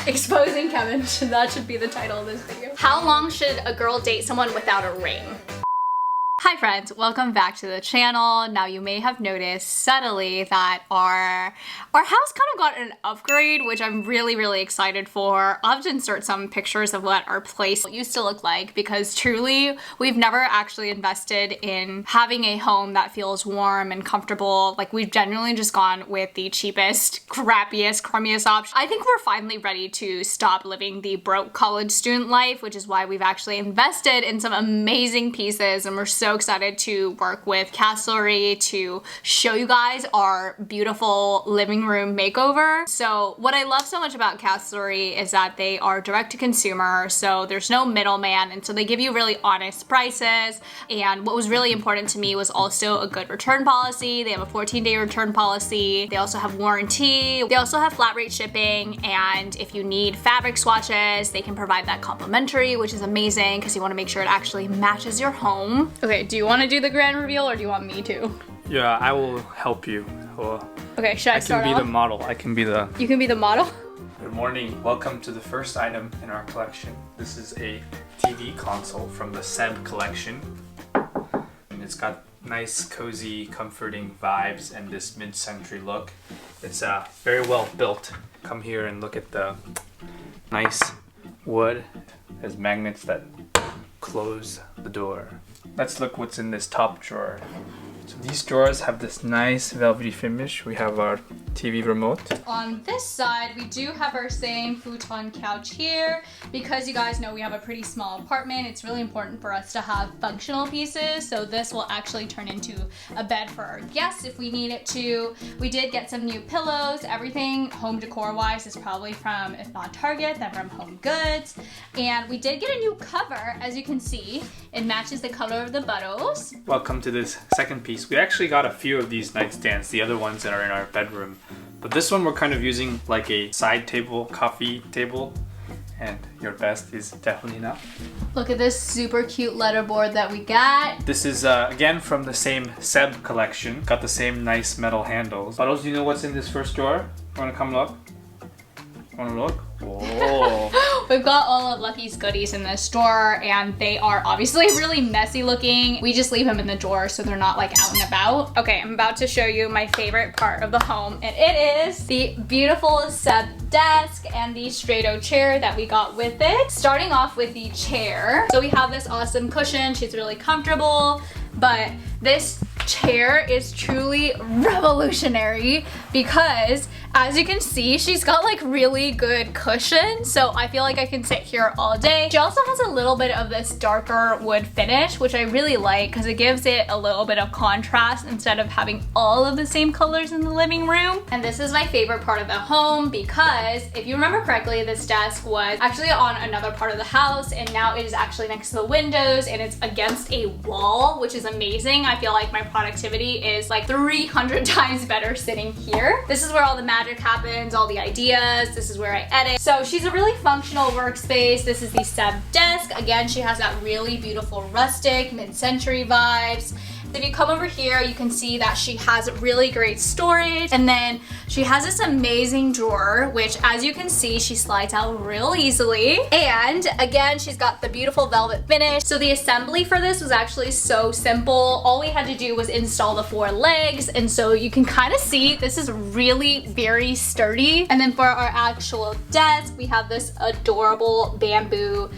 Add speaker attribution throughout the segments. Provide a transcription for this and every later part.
Speaker 1: Exposing Kevin, that should be the title of this video. How long should a girl date someone without a ring? Hi friends, welcome back to the channel. Now you may have noticed subtly that our house kind of got an upgrade, which I'm really excited for. I'll have to insert some pictures of what our place used to look like because truly we've never actually invested in having a home that feels warm and comfortable. Like we've genuinely just gone with the cheapest, crappiest, crummiest option. I think we're finally ready to stop living the broke college student life, which is why we've actually invested in some amazing pieces, and we're so excited to work with Castlery to show you guys our beautiful living room makeover. So what I love so much about Castlery is that they are direct to consumer, so there's no middleman, and so they give you really honest prices. And what was really important to me was also a good return policy. They have a 14-day return policy. They also have warranty. They also have flat rate shipping, and if you need fabric swatches, they can provide that complimentary, which is amazing because you want to make sure it actually matches your home. Okay, do you want to do the grand reveal or do you want me to?
Speaker 2: Yeah, I will help you.
Speaker 1: Okay, should I start off?
Speaker 2: I can be the model. I can be the...
Speaker 1: You can be the model?
Speaker 2: Good morning. Welcome to the first item in our collection. This is a TV console from the Seb collection. And it's got nice, cozy, comforting vibes and this mid-century look. It's very well built. Come here and look at the nice wood. There's magnets that close the door. Let's look what's in this top drawer. So these drawers have this nice velvety finish. We have our TV remote.
Speaker 1: On this side, we do have our same futon couch here. Because you guys know we have a pretty small apartment, it's really important for us to have functional pieces. So this will actually turn into a bed for our guests if we need it to. We did get some new pillows. Everything home decor wise is probably from, if not Target, then from Home Goods. And we did get a new cover, as you can see. It matches the color of the buttons.
Speaker 2: Welcome to this second piece. We actually got a few of these nightstands, the other ones that are in our bedroom. But this one we're kind of using like a side table, coffee table. And your best is definitely enough.
Speaker 1: Look at this super cute letterboard that we got.
Speaker 2: This is again from the same Seb collection. Got the same nice metal handles. Buttles, do you know what's in this first drawer? Wanna come look? Wanna look? Whoa.
Speaker 1: We've got all of Lucky's goodies in this drawer, and they are obviously really messy looking. We just leave them in the drawer so they're not like out and about. Okay, I'm about to show you my favorite part of the home, and it is the beautiful Seb desk and the Straighto chair that we got with it. Starting off with the chair. So we have this awesome cushion. She's really comfortable, but this chair is truly revolutionary because as you can see, she's got like really good cushion, so I feel like I can sit here all day. She also has a little bit of this darker wood finish, which I really like because it gives it a little bit of contrast instead of having all of the same colors in the living room. And this is my favorite part of the home because if you remember correctly, this desk was actually on another part of the house, and now it is actually next to the windows and it's against a wall, which is amazing. I feel like my productivity is like 300 times better sitting here. This is where all the magic happens, all the ideas. This is where I edit. So she's a really functional workspace. This is the Seb desk. Again, she has that really beautiful rustic mid-century vibes. If you come over here, you can see that she has really great storage, and then she has this amazing drawer, which as you can see, she slides out real easily. And again, she's got the beautiful velvet finish. So the assembly for this was actually so simple. All we had to do was install the 4 legs, and so you can kind of see this is really very sturdy. And then for our actual desk, we have this adorable bamboo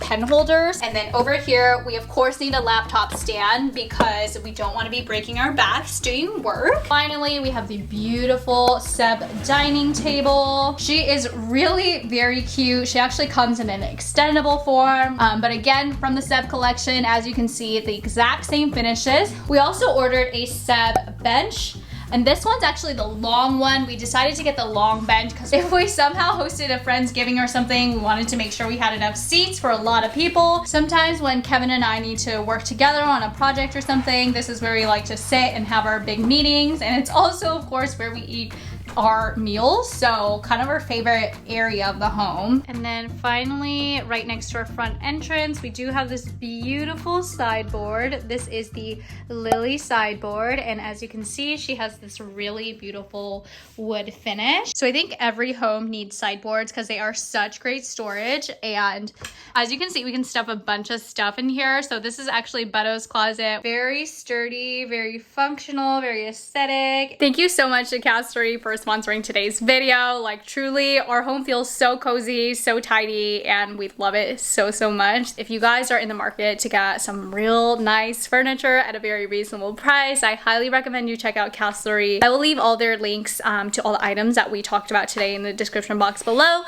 Speaker 1: pen holders. And then over here, we of course need a laptop stand because we don't want to be breaking our backs doing work. Finally, we have the beautiful Seb dining table. She is really very cute. She actually comes in an extendable form, but again, from the Seb collection, as you can see, the exact same finishes. We also ordered a Seb bench. And this one's actually the long one. We decided to get the long bench because if we somehow hosted a Friendsgiving or something, we wanted to make sure we had enough seats for a lot of people. Sometimes when Kevin and I need to work together on a project or something, this is where we like to sit and have our big meetings. And it's also, of course, where we eat our meals, so kind of our favorite area of the home. And then finally, right next to our front entrance, we do have this beautiful sideboard. This is the Lily sideboard, and as you can see, she has this really beautiful wood finish. So I think every home needs sideboards because they are such great storage, and as you can see, we can stuff a bunch of stuff in here. So this is actually Beto's closet. Very sturdy, very functional, very aesthetic. Thank you so much to Castery for sponsoring today's video. Like, truly, our home feels so cozy, so tidy, and we love it so, so much. If you guys are in the market to get some real nice furniture at a very reasonable price, I highly recommend you check out Castery. I will leave all their links to all the items that we talked about today in the description box below.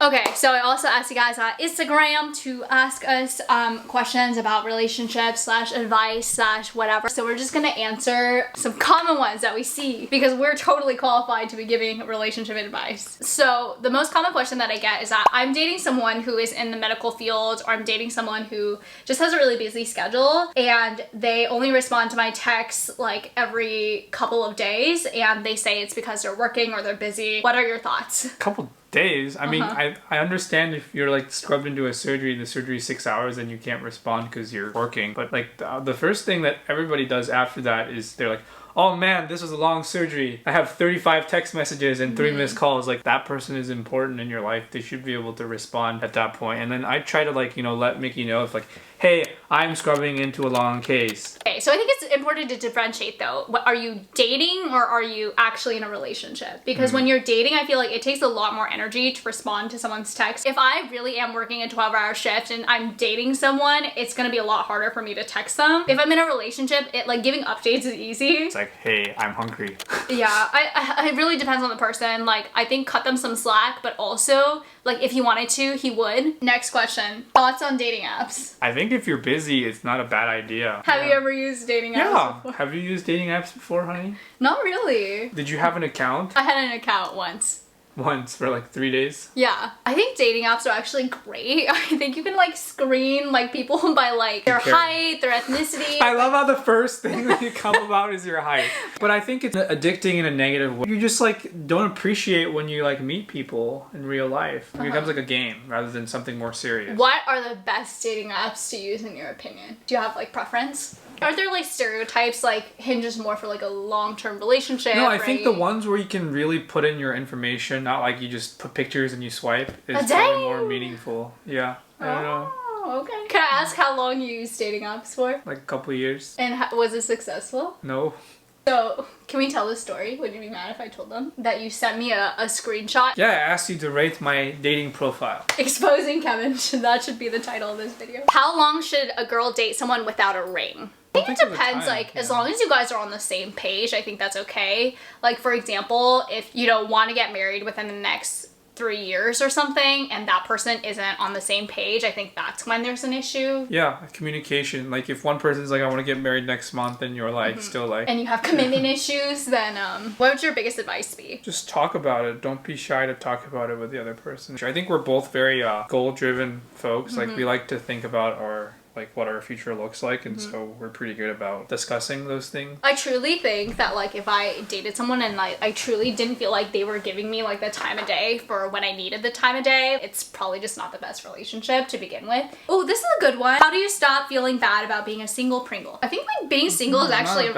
Speaker 1: Okay, so I also asked you guys on Instagram to ask us questions about relationships / advice / whatever. So we're just gonna answer some common ones that we see because we're totally qualified to be giving relationship advice. So the most common question that I get is that I'm dating someone who is in the medical field, or I'm dating someone who just has a really busy schedule, and they only respond to my texts like every couple of days, and they say it's because they're working or they're busy. What are your thoughts?
Speaker 2: Couple days. I mean, I understand if you're like scrubbed into a surgery and the surgery is 6 hours and you can't respond because you're working. But like the first thing that everybody does after that is they're like, oh man, this was a long surgery. I have 35 text messages and 3 missed calls. Like, that person is important in your life. They should be able to respond at that point. And then I try to, like, you know, let Miki know if like, hey, I'm scrubbing into a long case.
Speaker 1: Okay, so I think it's important to differentiate though. What, are you dating or are you actually in a relationship? Because when you're dating, I feel like it takes a lot more energy to respond to someone's text. If I really am working a 12-hour shift and I'm dating someone, it's gonna be a lot harder for me to text them. If I'm in a relationship, like giving updates is easy.
Speaker 2: It's like, hey, I'm hungry.
Speaker 1: Yeah, it really depends on the person. Like, I think cut them some slack, but also, like, if he wanted to, he would. Next question. Thoughts on dating apps?
Speaker 2: I think if you're busy, it's not a bad idea.
Speaker 1: Have you ever used dating apps before?
Speaker 2: Have you used dating apps before, honey?
Speaker 1: Not really.
Speaker 2: Did you have an account?
Speaker 1: I had an account once.
Speaker 2: Once for like 3 days?
Speaker 1: Yeah. I think dating apps are actually great. I think you can like screen like people by like their height, their ethnicity.
Speaker 2: I love how the first thing that you come about is your height. But I think it's addicting in a negative way. You just like don't appreciate when you like meet people in real life. It becomes like a game rather than something more serious.
Speaker 1: What are the best dating apps to use in your opinion? Do you have like preference? Are there like stereotypes like Hinge is more for like a long-term relationship?
Speaker 2: No, I think the ones where you can really put in your information, not like you just put pictures and you swipe, is probably more meaningful. Yeah, I don't know.
Speaker 1: Okay. Can I ask how long you used dating apps for?
Speaker 2: Like a couple of years.
Speaker 1: And was it successful?
Speaker 2: No.
Speaker 1: So, can we tell the story? Would you be mad if I told them? That you sent me a screenshot?
Speaker 2: Yeah, I asked you to rate my dating profile.
Speaker 1: Exposing Kevin. That should be the title of this video. How long should a girl date someone without a ring? I think it depends, like, as long as you guys are on the same page, I think that's okay. Like, for example, if you don't want to get married within the next 3 years or something and that person isn't on the same page, I think that's when there's an issue.
Speaker 2: Yeah, communication. Like, if one person's like, I want to get married next month, and you're like, still like...
Speaker 1: And you have commitment issues, then what would your biggest advice be?
Speaker 2: Just talk about it. Don't be shy to talk about it with the other person. I think we're both very goal-driven folks. Like, we like to think about our... like what our future looks like, and so we're pretty good about discussing those things.
Speaker 1: I truly think that like if I dated someone and like I truly didn't feel like they were giving me like the time of day for when I needed the time of day, it's probably just not the best relationship to begin with. Oh, this is a good one. How do you stop feeling bad about being a single Pringle? I think like being single is actually a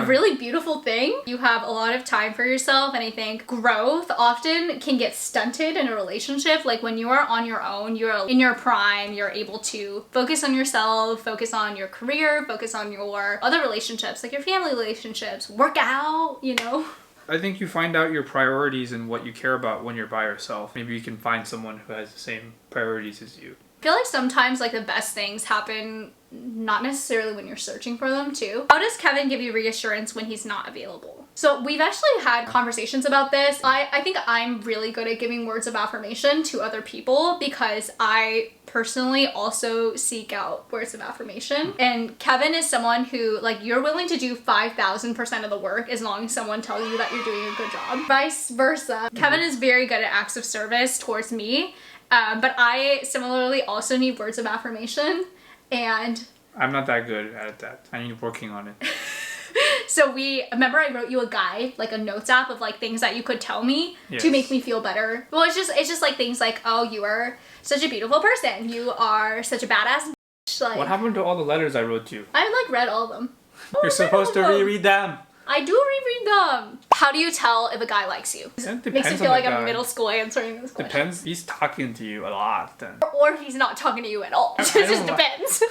Speaker 1: really beautiful thing. You have a lot of time for yourself, and I think growth often can get stunted in a relationship. Like when you are on your own, you're in your prime, you're able to focus on yourself, focus on your career, focus on your other relationships, like your family relationships, work out, you know?
Speaker 2: I think you find out your priorities and what you care about when you're by yourself. Maybe you can find someone who has the same priorities as you. I
Speaker 1: feel like sometimes like the best things happen not necessarily when you're searching for them too. How does Kevin give you reassurance when he's not available? So we've actually had conversations about this. I think I'm really good at giving words of affirmation to other people because I personally also seek out words of affirmation. And Kevin is someone who, like, you're willing to do 5,000% of the work as long as someone tells you that you're doing a good job. Vice versa. Kevin is very good at acts of service towards me, but I similarly also need words of affirmation, and
Speaker 2: I'm not that good at that. I need working on it.
Speaker 1: So remember I wrote you a guide, like a notes app of like things that you could tell me to make me feel better. Well, it's just like things like, oh, you are such a beautiful person. You are such a badass. Like,
Speaker 2: what happened to all the letters I wrote you?
Speaker 1: I like read all of them.
Speaker 2: You're supposed to reread them.
Speaker 1: I do reread them. How do you tell if a guy likes you?
Speaker 2: It
Speaker 1: Makes me feel like I'm middle school answering this question.
Speaker 2: Depends. He's talking to you a lot then.
Speaker 1: Or if he's not talking to you at all. It just depends.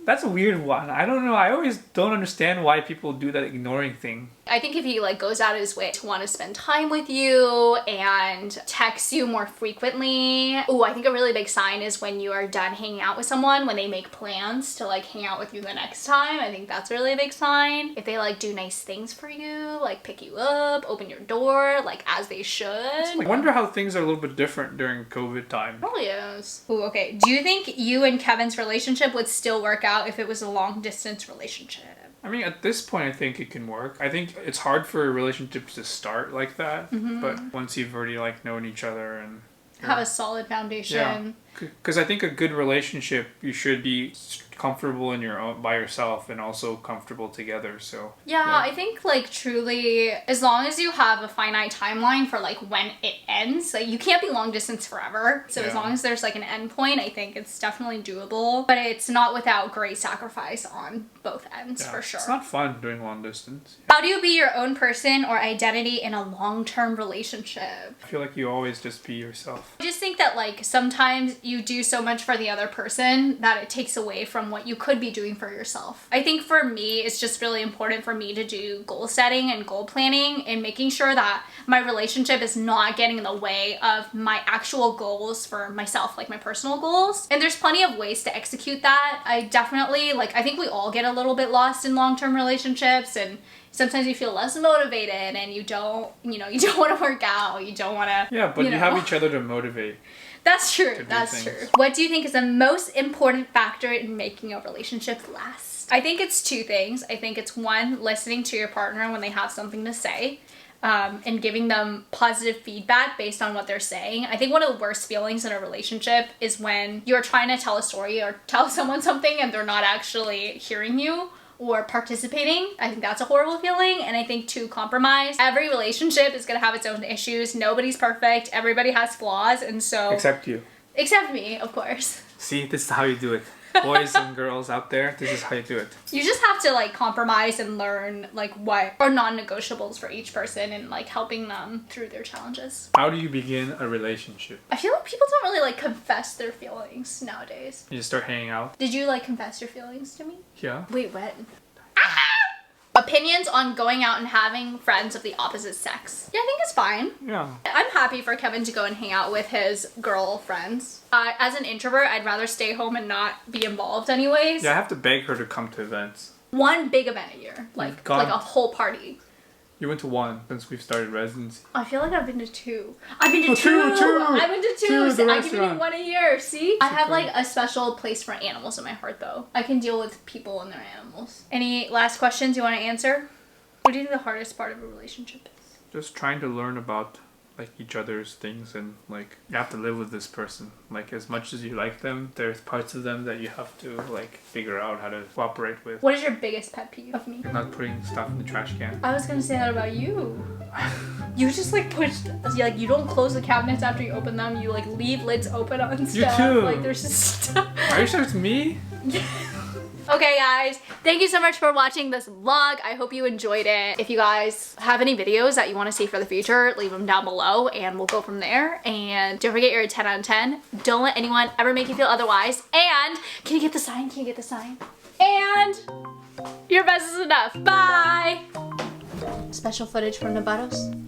Speaker 2: That's a weird one. I don't know. I always don't understand why people do that ignoring thing.
Speaker 1: I think if he like goes out of his way to want to spend time with you and texts you more frequently. Ooh, I think a really big sign is when you are done hanging out with someone, when they make plans to like hang out with you the next time. I think that's a really big sign. If they like do nice things for you, like pick you up, open your door, like as they should.
Speaker 2: I wonder how things are a little bit different during COVID time.
Speaker 1: Probably is. Ooh, okay. Do you think you and Kevin's relationship would still work out if it was a long distance relationship?
Speaker 2: I mean, at this point, I think it can work. I think it's hard for relationships to start like that, but once you've already like known each other and
Speaker 1: have a solid foundation.
Speaker 2: Because I think a good relationship, you should be comfortable in your own by yourself and also comfortable together. So
Speaker 1: yeah, I think like truly, as long as you have a finite timeline for like when it ends, like you can't be long distance forever. So as long as there's like an end point, I think it's definitely doable. But it's not without great sacrifice on both ends for sure.
Speaker 2: It's not fun doing long distance.
Speaker 1: How do you be your own person or identity in a long-term relationship?
Speaker 2: I feel like you always just be yourself.
Speaker 1: I just think that like sometimes you do so much for the other person that it takes away from what you could be doing for yourself. I think for me, it's just really important for me to do goal setting and goal planning and making sure that my relationship is not getting in the way of my actual goals for myself, like my personal goals. And there's plenty of ways to execute that. I definitely, like, I think we all get a little bit lost in long-term relationships, and sometimes you feel less motivated and you don't want to work out, you don't want to...
Speaker 2: Yeah, but you have each other to motivate.
Speaker 1: That's true. That's true. What do you think is the most important factor in making a relationship last? I think it's two things. I think it's one, listening to your partner when they have something to say, and giving them positive feedback based on what they're saying. I think one of the worst feelings in a relationship is when you're trying to tell a story or tell someone something and they're not actually hearing you or participating. I think that's a horrible feeling. And I think to compromise, every relationship is gonna have its own issues. Nobody's perfect. Everybody has flaws. And so... Except you. Except me, of course.
Speaker 2: See, this is how you do it. Boys and girls out there, this is how you do it.
Speaker 1: You just have to like compromise and learn like what are non-negotiables for each person and like helping them through their challenges.
Speaker 2: How do you begin a relationship?
Speaker 1: I feel like people don't really like confess their feelings nowadays.
Speaker 2: You just start hanging out?
Speaker 1: Did you like confess your feelings to me?
Speaker 2: Yeah.
Speaker 1: Wait, when? Opinions on going out and having friends of the opposite sex. Yeah, I think it's fine.
Speaker 2: Yeah.
Speaker 1: I'm happy for Kevin to go and hang out with his girlfriends. As an introvert, I'd rather stay home and not be involved anyways.
Speaker 2: Yeah, I have to beg her to come to events.
Speaker 1: One big event a year. Like a whole party.
Speaker 2: You went to one since we've started residency.
Speaker 1: I feel like I've been to two. I've been to two! I've been to two! So I can do one a year, see? I have like a special place for animals in my heart though. I can deal with people and their animals. Any last questions you want to answer? What do you think the hardest part of a relationship is?
Speaker 2: Just trying to learn about like each other's things, and like you have to live with this person. Like as much as you like them, there's parts of them that you have to like figure out how to cooperate with.
Speaker 1: What is your biggest pet peeve of me?
Speaker 2: You're not putting stuff in the trash can.
Speaker 1: I was gonna say that about you. You just like like you don't close the cabinets after you open them. You like leave lids open on stuff.
Speaker 2: You too.
Speaker 1: Like there's just stuff.
Speaker 2: Are you sure it's me?
Speaker 1: Okay guys, thank you so much for watching this vlog. I hope you enjoyed it. If you guys have any videos that you want to see for the future, leave them down below and we'll go from there. And don't forget you're a 10 out of 10. Don't let anyone ever make you feel otherwise. And can you get the sign? Can you get the sign? And your best is enough. Bye! Special footage from Nabatos.